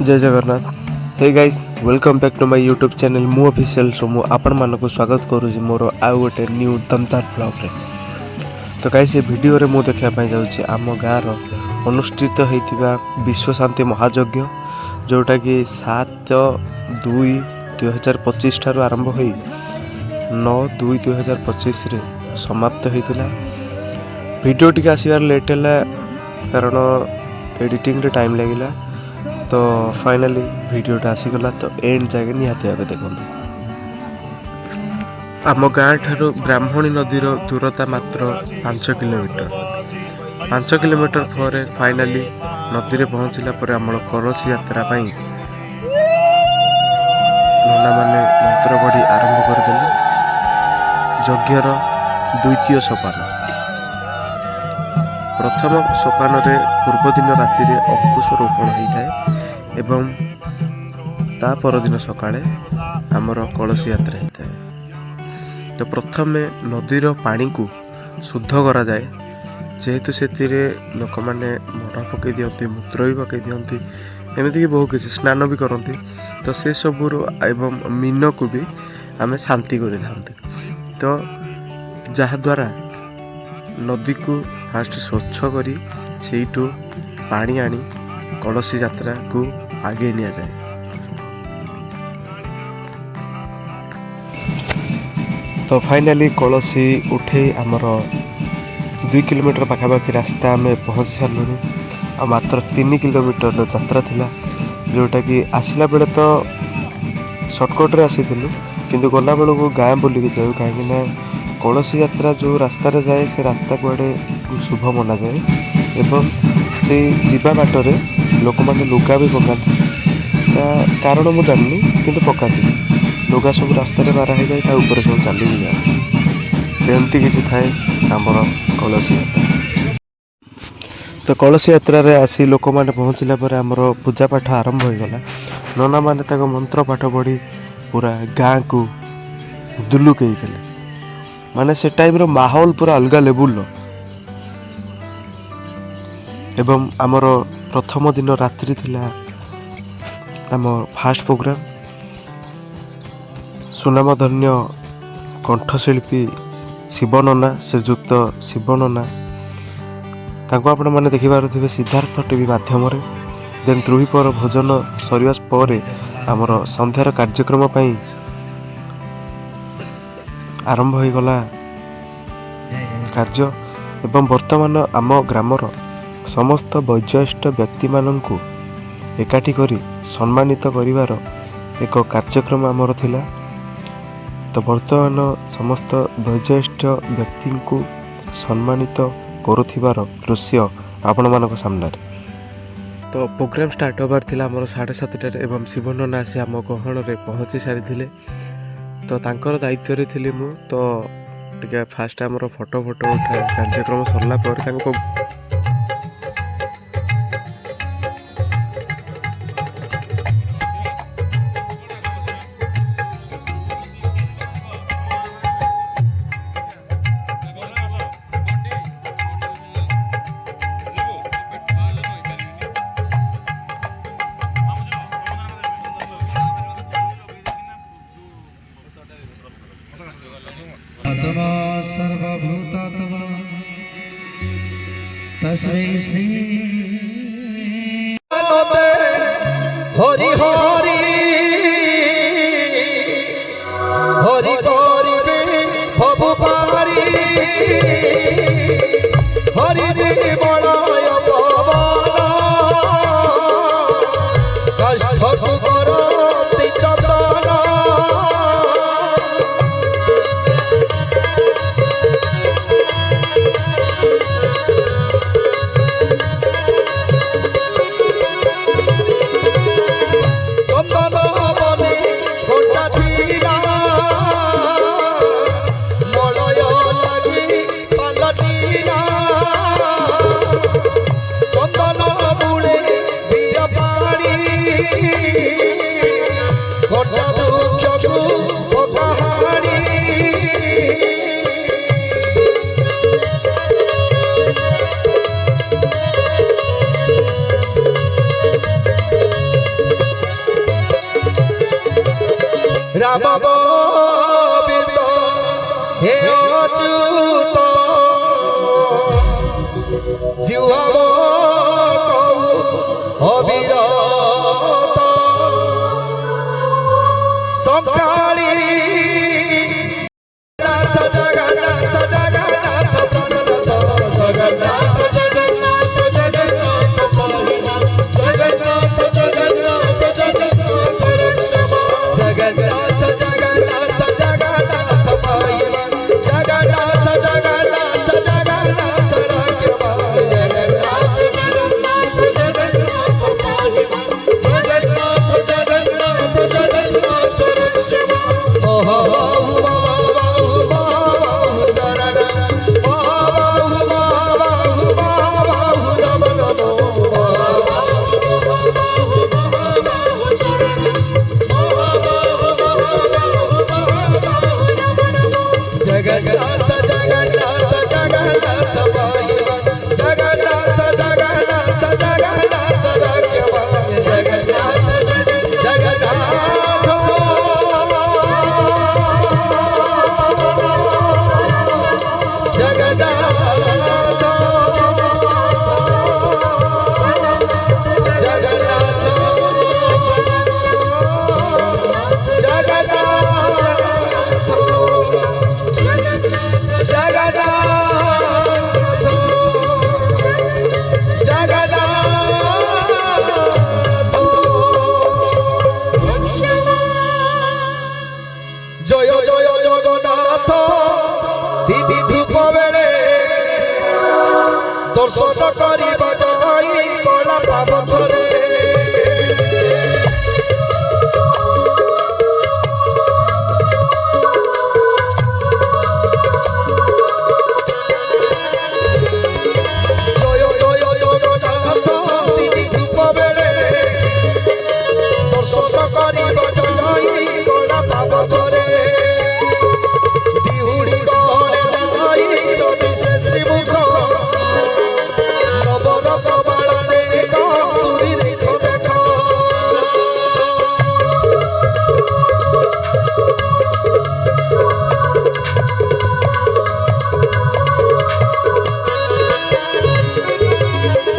जय Jagannath. Hey guys, welcome back to my YouTube channel मु official Somu आपण मानको स्वागत करूँ मोर आउ गोटे न्यू दमदार ब्लॉग रे। तो गाइस ये वीडियो रे मु देखा पाई जाउछि आम गाँव अनुष्ठित होइतिबा विश्व शांति महायज्ञ जोटा कि 7/2/2025 ठारू आरंभ होई 9/2/2025 रे समाप्त होइतिला। वीडियो टिके आसीबार लेट हैला कारण एडिटिंग रे टाइम लागिला। तो फाइनली वीडियोटा आसीगला। तो एंड जाके निहाती भाव देखो। आम गाँ ठारू ब्राह्मणी नदीर दूरता मात्र 5 किलोमीटर। 5 किलोमीटर पर फाइनली नदी में पहुँचला पर आम कलश यात्रा नना मैंने मंत्र पढ़ी आरंभ करदेले। यज्ञर द्वितीय सोपान प्रथम सोपान रे पूर्वदिन राति अंकुश रोपण होता है एवं ता परदिन सकाळे आमर कलश यात्रा होता है। तो प्रथमे नदीर पानी को शुद्ध करा जाए जेहेतु से लोक मैंने मरा पकई दियंती मूत्र भी पकई दियंती एमती कि बहुत किसी स्नान भी करती। तो से सबूर एवं मीन को भी आम शांति कर तो जहाद्वारा नदी को फास्ट स्वच्छ करी सेठू पानी आनी कलश यात्रा को आगे निया जाए। तो फाइनली कलसी उठे आमर 2 किलोमीटर पाखापाखि रास्ता आम पहुँच सारूँ। आ मात्र 3 किलोमीटर यात्रा थिला जोटा कि आसला बेले तो सर्टकट रे आसी किंतु गला बेलू गाँ बुलिक जाऊ कहीं कलसी यात्रा जो रास्ता रे जाए से रास्ता कुआडे शुभ मना जाए एवं से जीवा बाटर लोक मैंने लुगा भी पकाती कारण मुझे जाननी किंतु पकाती लुगा सब रास्ता बारा हो जाए सब चली जाए एमती किसी थाए आमर कलश यात्रा। तो कलश यात्रा रे आसी लोक मैंने पहुँचला पर आमर पूजा पाठ आरंभ हो गला। नना मैंने मंत्र पाठ पढ़ी पूरा गाँ को दुलुकई माने से टाइम रो माहौल पूरा अलग लेवल एवं आमर प्रथम दिन रात्रि थिला आम फास्ट प्रोग्राम सुनामधन्य कंठशिल्पी शिवनना श्रीजुक्त शिवनना तांको आपण माने देखि पारुथिबे सिद्धार्थ टीवी माध्यम रे। देन द्रुहिपर भोजन सरिया पर आमर संध्यार कार्यक्रम पई आरंभ हो गला कार्य एवं वर्तमान आम ग्रामर समस्त वयोज्येष्ठ व्यक्ति माननकु एकाठी करी सम्मानित करिवार एक कार्यक्रम आमर थिला। तो वर्तमान समस्त वयोज्येष्ठ व्यक्ति को सम्मानित करुथिबार दृश्य आपण मानक सामने। तो प्रोग्राम स्टार्ट होबार थिला आमर 7:30 एवं शिवनना आसी आम गहण रे पहुँची सारी। तो तांकर दायित्व रे थिली मु। तो टिके फास्ट आमर फोटो उठा कार्यक्रम सरला पर तांको आत्मा सर्वभूतात्मा तस्मै श्री हरि हरि हरि करिबे भव पारी हरि जीवनय पवन कष्ट करति चंदन ରାମ ଗୋବିନ୍ଦ ହେ ଅଚ୍ୟୁତ ଜିହ୍ୱା ମୋ କହୁ ଅବିରତ ସକାଳି ଜଗନ୍ନାଥ ଜଗନ୍ନାଥ ଜଗନ୍ନାଥ জয় জয় জগন্নাথ দিদি ধূপ বেড়ে দর্শন করিবা যাই কলা পাবছরে জয় জয় জগন্নাথ দিদি ধূপ বেড়ে দর্শন করিবা যাই কলা পাবছরে শ্রীমুখ নবরত বাড়া দেখ সুরি রেখ দেখ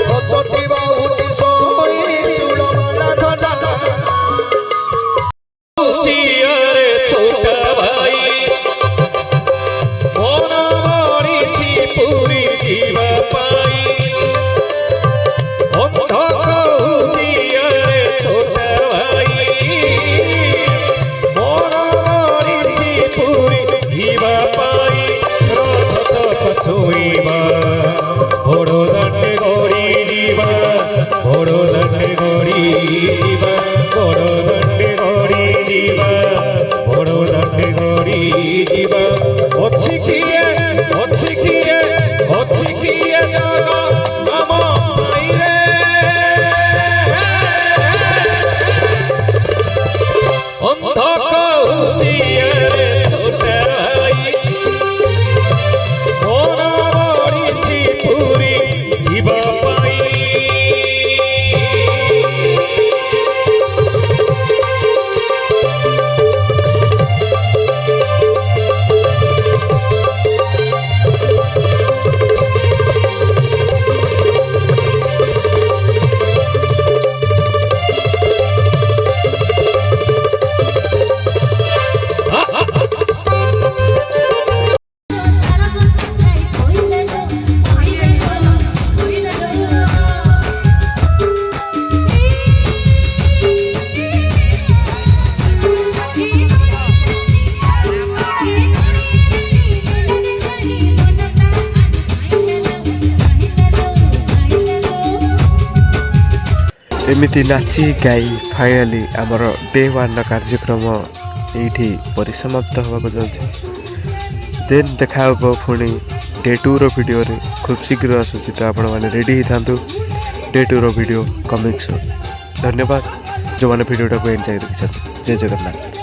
গছটি বাউটি সই চূড়মালা ঘটা एमिति नाची गाई फाइनाली आमर डे 1 कार्यक्रम ये परिसमाप्त होगा जाऊँगी देन देखा पुणी डे 2 रो वीडियो रे खूब शीघ्र आसूँ तो आपण मैंने रेडी ही था डे 2 रो वीडियो कमिंग सून। धन्यवाद जो मैंने वीडियोटा को एंजॉय देखते। जय जगन्नाथ।